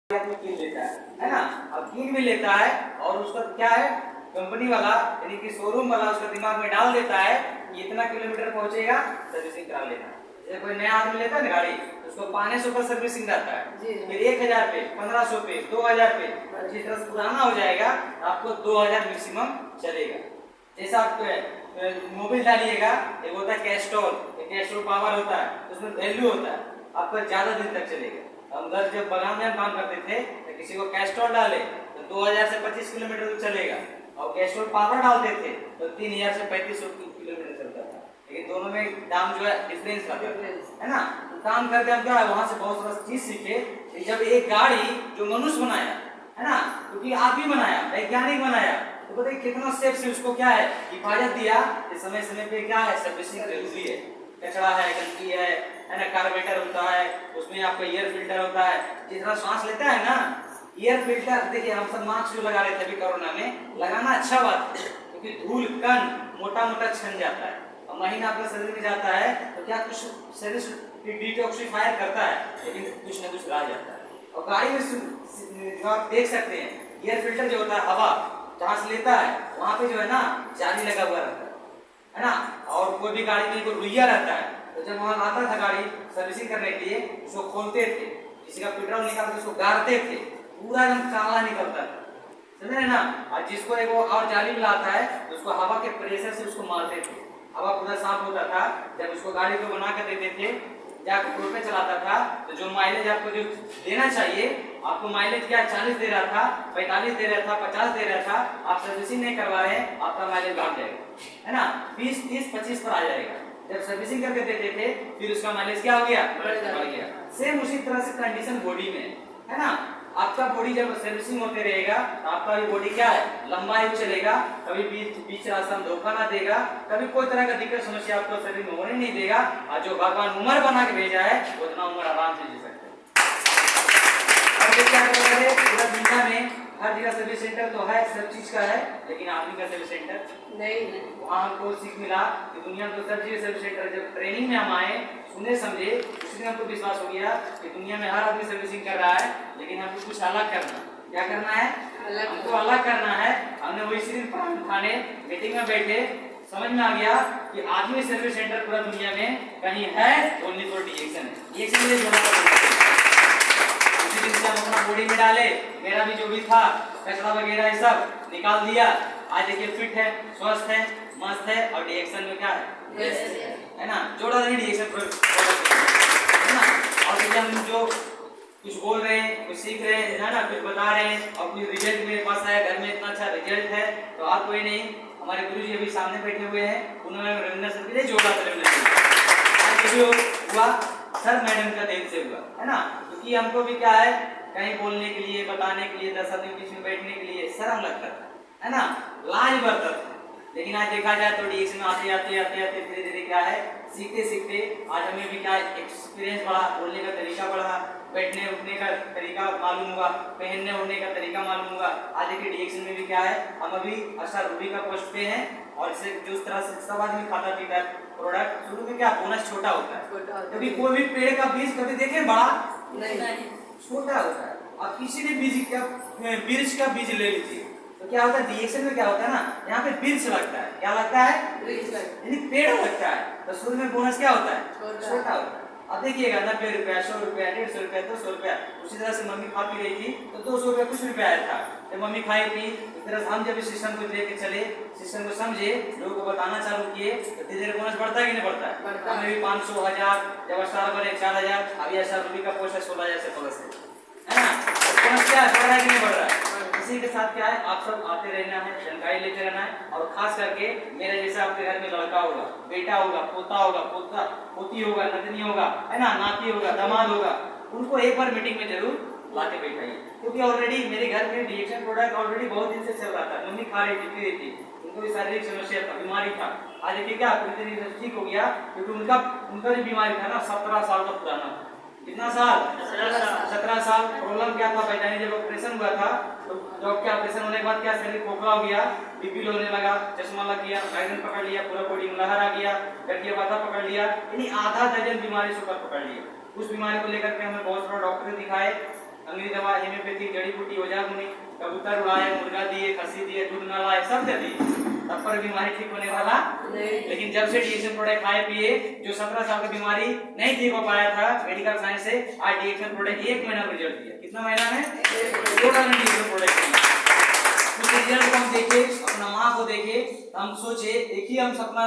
आदमी कीन लेता है ना। अब कीन भी लेता है और उसका क्या है, कंपनी वाला यानी कि शोरूम वाला उसका दिमाग में डाल देता है कि इतना किलोमीटर पहुंचेगा सर्विसिंग करा लेना। जैसे कोई नया आदमी लेता है ना गाड़ी, उसको 500 का सर्विसिंग रहता है, फिर 1000 पे, 1500 पे, 2000 पे। जिस तरह से पुराना हो जाएगा आपको 2000 मैक्सिमम चलेगा। जैसा आप मोबिल डालिएगा, एक होता है कैस्ट्रॉल, कैस्ट्रॉल पावर होता है, उसमें वैल्यू होता है, आपका ज्यादा दिन तक चलेगा। हम उधर जब बगान में काम करते थे तो किसी को कैस्ट्रॉल डाले तो 2000 से 25 किलोमीटर तक चलेगा, और कैस्ट्रॉल पावर डालते थे तो 3000 से 3500 किलोमीटर चलता था। लेकिन दोनों में दाम जो है डिफरेंस रहता है ना। तो काम करके हम क्या है वहां से बहुत सारा चीज सीखे कि जब एक गाड़ी जो मनुष्य बनाया है ना, क्योंकि आदमी बनाया, वैज्ञानिक बनाया, तो बताइए कितना सेफ से उसको क्या है हिफाजत दिया कि समय समय पे क्या है सर्विसिंग जरूरी है। कचरा है, गंदगी है ना, कार्बोरेटर होता है, उसमें आपका एयर फिल्टर होता है। जिस तरह सांस लेता है ना, एयर फिल्टर, देखिए हम सब मास्क जो लगा रहे थे अभी कोरोना में, लगाना अच्छा बात है क्योंकि धूल कण मोटा मोटा छन जाता है और महीना अपने शरीर में जाता है तो क्या कुछ शरीर डिटॉक्सिफायर करता है, लेकिन कुछ ना कुछ रह जाता है। और गाड़ी में आप देख सकते हैं एयर फिल्टर जो होता है, हवा जहाँ से लेता है वहाँ पे जो है ना जाली लगा हुआ रहता है ना। और कोई भी गाड़ी में कोई रुइया रहता है तो जब वहां आता था गाड़ी सर्विसिंग करने के लिए उसको खोलते थे, किसी का पेट्रोल निकालते उसको गाड़ते थे, पूरा एकदम काला निकलता था, समझे ना। और जिसको एक वो और जाली मिला आता है तो उसको हवा के प्रेशर से उसको मारते थे, हवा पूरा साफ होता था। जब उसको गाड़ी को बना कर देते थे, जाकर रोड पे चलाता था तो जो माइलेज आपको जो देना चाहिए, आपको माइलेज क्या 40 दे रहा था, 45 दे रहा था, 50 दे रहा था, आप सर्विसिंग नहीं करवा रहे हैं, आपका माइलेज बढ़ जाएगा है ना, 20, 30, 25 पर आ जाएगा। जब सर्विसिंग करके देते थे फिर उसका माइलेज क्या हो गया, बढ़ गया। सेम उसी तरह से कंडीशन बॉडी में है ना। आपका बॉडी जब सर्विसिंग होते रहेगा तो आपका भी बॉडी क्या है लंबाई चलेगा, कभी बीच रास्ता में धोखा ना देगा, कभी कोई तरह का दिक्कत समस्या आपको शरीर में होने नहीं देगा। और जो भगवान उम्र बना के भेजा है उतना उम्र आराम से जी सकते हैं। और क्या कर रहे हैं पूरा दुनिया में हर जगह सर्विस सेंटर तो है, सब चीज का है, लेकिन आदमी का सर्विस सेंटर नहीं। वहाँ हमको सीख मिला कि दुनिया में तो सब जगह सर्विस सेंटर। जब ट्रेनिंग में हम आए, सुने समझे, उसी दिन हमको विश्वास हो गया कि दुनिया में हर आदमी सर्विसिंग कर रहा है, लेकिन हमको कुछ अलग करना। क्या करना है, हमको अलग करना है। हमने वही दिन खाने मीटिंग में बैठे, समझ में आ गया कि आदमी सर्विस सेंटर पूरा दुनिया में कहीं है, ओनली फॉर डीएक्शन है। डीएक्शन मुझे जोड़ा उसी दिन से हम अपना बॉडी में डाले, मेरा भी जो भी था कचरा वगैरह ये सब निकाल दिया। आज देखिए फिट है, स्वस्थ है, मस्त है, और डीएक्शन में क्या है, है ना, जोड़ा नहीं डीएक्शन है ना। और देखिए हम जो कुछ बोल रहे हैं, कुछ सीख रहे हैं है ना, कुछ बता रहे हैं, और कुछ रिजल्ट मेरे पास आया, घर में इतना अच्छा रिजल्ट है, तो आप कोई नहीं, हमारे गुरुजी अभी सामने बैठे हुए हैं, उन्होंने रविंद्र सर के लिए जोड़ा था। रविंद्र हुआ सर मैडम का देन से हुआ है ना, क्योंकि हमको भी क्या है कहीं बोलने के लिए, बताने के लिए, 10 आदमी बीच में बैठने के लिए शर्म लगता है ना, लाज बरता था। लेकिन आज देखा जाए तो डीएक्शन में आते आते आते आते धीरे धीरे क्या है सीखते सीखते आज हमें भी क्या एक्सपीरियंस बढ़ा, बोलने का तरीका बढ़ा, बैठने उठने का तरीका मालूम हुआ, पहनने ओढ़ने का तरीका मालूम हुआ। आज देखिए डीएक्शन में भी क्या है, हम अभी अच्छा रूबी का पोस्ट पे हैं, और इसे जिस तरह से सब आदमी खाता पीता है प्रोडक्ट, शुरू में क्या बोनस छोटा होता है, कभी कोई भी पेड़ का बीज कभी देखे बड़ा नहीं, छोटा होता है। आप किसी भी बीज का बीज ले लीजिए तो क्या होता है, डीएक्शन में क्या होता है ना, यहाँ पे बीज लगता है, क्या लगता है, यानी पेड़ लगता है, तो शुरू में बोनस क्या होता है, छोटा होता है। अब देखिएगा 90 रुपया, 100 रुपया, 150 रुपया, 200 रुपया, उसी तरह से मम्मी खा पी रही थी तो 200 रुपया कुछ रुपया आया था, जब मम्मी खाई थी इस तरह से हम जब इस सिस्टम को लेके चले, सिस्टम को समझे, लोगों को बताना चालू किए, तो धीरे धीरे बोनस बढ़ता है कि नहीं बढ़ता है। हमें भी 500, 1000, जब स्टार बने 4000, अभी ऐसा रूबी का पोस्ट है 16000 से प्लस है ना, बोनस क्या बढ़ रहा है कि नहीं बढ़ रहा है। इसी के साथ क्या है, आप सब आते रहना है, जानकारी लेते रहना है, और खास करके मेरे जैसा आपके घर में लड़का होगा, बेटा होगा, पोता होगा, पोता पोती होगा, नतनी होगा है ना, नाती होगा, दामाद होगा, उनको एक बार मीटिंग में जरूर लाके बैठाइए, क्योंकि ऑलरेडी मेरे घर में डीएक्शन प्रोडक्ट ऑलरेडी बहुत दिन से चल रहा था, मम्मी खा रही थी, पी रही थी, उनको भी शारीरिक समस्या था, बीमारी था। आज देखिए क्या पूरी तरह से ठीक हो गया, क्योंकि उनका जो बीमारी था ना 17 साल का पुराना, कितना साल, 17 साल। प्रॉब्लम क्या था, पहचाने जब ऑपरेशन हुआ था तो जब क्या ऑपरेशन होने के बाद क्या शरीर खोखला हो गया, बीपी लो होने लगा, चश्मा लग गया, माइग्रेन पकड़ लिया, पूरा बॉडी में लहर आ गया, गठिया बाधा पकड़ लिया, यानी आधा दर्जन बीमारी सुपर पकड़ लिया। उस बीमारी को लेकर के हमें बहुत सारे डॉक्टर दिखाए, अंग्रेजी दवा, हेम्योपैथी, जड़ी बूटी, ओझा मुनि, कबूतर उड़ाए, मुर्गा दिए, खस्सी दिए, दूध न लाए, सब दे दिए, तब पर बीमारी ठीक होने वाला नहीं। लेकिन जब से डीएक्शन प्रोडक्ट खाए पिए, जो 17 साल की बीमारी नहीं ठीक हो पाया था मेडिकल साइंस से, आज डीएक्शन प्रोडक्ट 1 महीना में रिजल्ट दिया। कितना महीना में? 2 महीने में डीएक्शन प्रोडक्ट दिया। उस रिजल्ट को हम देखे, अपना माँ को देखे, तो हम सोचे, एक ही हम सपना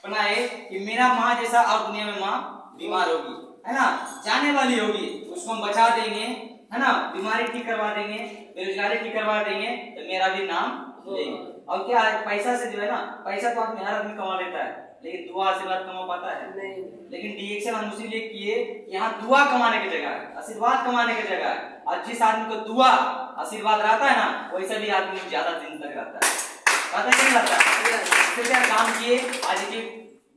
बनाए कि मेरा माँ जैसा और दुनिया में माँ बीमार होगी, है ना, जाने वाली होगी, उसको हम बचा देंगे, है ना, बीमारी ठीक करवा देंगे, बेरोजगारी ठीक करवा देंगे, तो मेरा भी नाम लेंगे। और क्या है, पैसा से जो है ना, पैसा तो आदमी हर आदमी कमा लेता है, लेकिन दुआ आशीर्वाद कमा पाता है नहीं। लेकिन डीएक्शन हम इसीलिए किए, यहाँ दुआ कमाने की जगह है, आशीर्वाद कमाने की जगह है। और जिस आदमी को दुआ आशीर्वाद रहता है ना, वैसे भी आदमी ज्यादा दिन तक रहता है, पता नहीं रहता। फिर क्या काम किए, आज की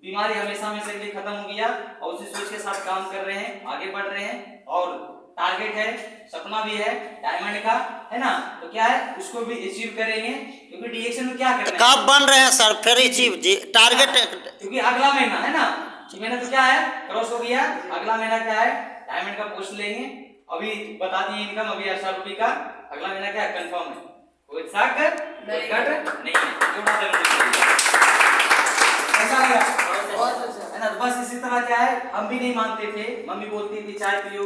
बीमारी हमेशा में से खत्म हो गया, और उसी सोच के साथ काम कर रहे हैं, आगे बढ़ रहे हैं, और टारगेट है, सपना भी है डायमंड का, है ना, तो क्या है, उसको भी अचीव करेंगे, क्योंकि डीएक्शन में क्या करना है, कब बन रहे हैं सर फिर अचीव जी टारगेट? क्योंकि अगला महीना है ना, महीना तो क्या है, क्रॉस हो गया, अगला महीना क्या है, डायमंड का पोस्ट लेंगे। अभी बता दिए इनकम अभी 8 रुपये का, अगला महीना क्या है, कंफर्म है, कोई शक नहीं है, ऐसा लगा है ना। तो बस इसी तरह क्या है, हम भी नहीं मानते थे, मम्मी बोलती थी चाय पियो।